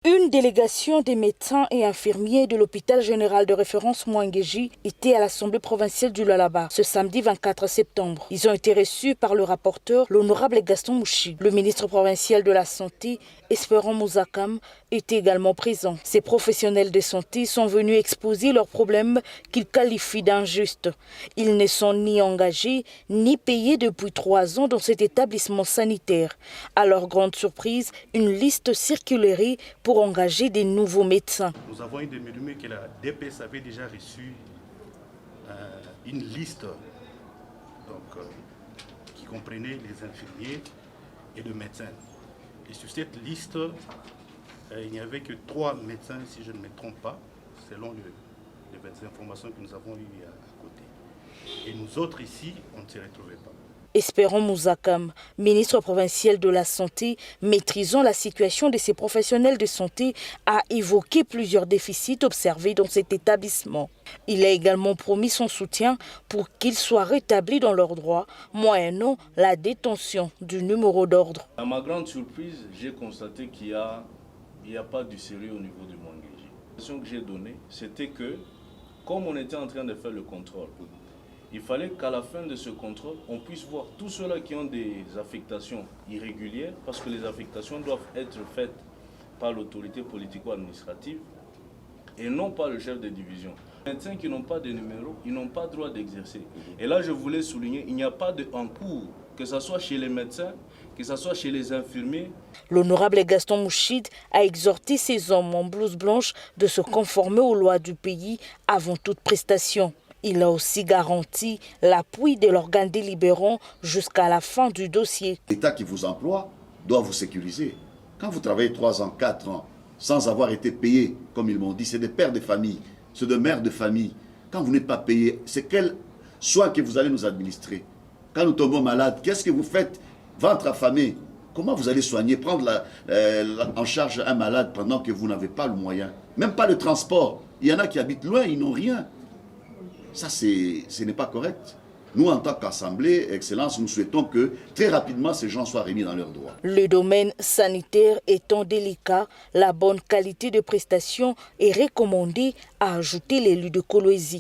Une délégation des médecins et infirmiers de l'hôpital général de référence Mouangeji était à l'Assemblée provinciale du Lualaba ce samedi 24 septembre. Ils ont été reçus par le rapporteur, l'honorable Gaston Mouchi. Le ministre provincial de la Santé, Espérant Mouzakam, était également présent. Ces professionnels de santé sont venus exposer leurs problèmes qu'ils qualifient d'injustes. Ils ne sont ni engagés ni payés depuis 3 ans dans cet établissement sanitaire. À leur grande surprise, une liste circulerait pour engager des nouveaux médecins. Nous avons été informés que la DPS avait déjà reçu une liste qui comprenait les infirmiers et les médecins. Et sur cette liste, il n'y avait que 3 médecins, si je ne me trompe pas, selon les informations que nous avons eues à côté. Et nous autres ici, on ne s'y retrouvait pas. Espérant Mouzakam, ministre provincial de la Santé, maîtrisant la situation de ces professionnels de santé, a évoqué plusieurs déficits observés dans cet établissement. Il a également promis son soutien pour qu'ils soient rétablis dans leurs droits, moyennant la détention du numéro d'ordre. À ma grande surprise, j'ai constaté qu'il n'y a pas du sérieux au niveau du Mouangeji. La question que j'ai donnée, c'était que, comme on était en train de faire le contrôle, il fallait qu'à la fin de ce contrôle, on puisse voir tous ceux-là qui ont des affectations irrégulières, parce que les affectations doivent être faites par l'autorité politico-administrative et non par le chef de division. Les médecins qui n'ont pas de numéro, ils n'ont pas le droit d'exercer. Et là, je voulais souligner, il n'y a pas en cours, que ce soit chez les médecins, que ce soit chez les infirmiers. L'honorable Gaston Mouchid a exhorté ces hommes en blouse blanche de se conformer aux lois du pays avant toute prestation. Il a aussi garanti l'appui de l'organe délibérant jusqu'à la fin du dossier. L'État qui vous emploie doit vous sécuriser. Quand vous travaillez 3 ans, 4 ans, sans avoir été payé, comme ils m'ont dit, c'est des pères de famille, c'est des mères de famille. Quand vous n'êtes pas payé, c'est quel soin que vous allez nous administrer? Quand nous tombons malades, qu'est-ce que vous faites? Ventre affamé, comment vous allez soigner, prendre en charge un malade pendant que vous n'avez pas le moyen? Même pas le transport. Il y en a qui habitent loin, ils n'ont rien. Ça, ce n'est pas correct. Nous, en tant qu'Assemblée, Excellence, nous souhaitons que très rapidement, ces gens soient remis dans leurs droits. Le domaine sanitaire étant délicat, la bonne qualité de prestation est recommandée, a ajouté l'élu de Kolwezi.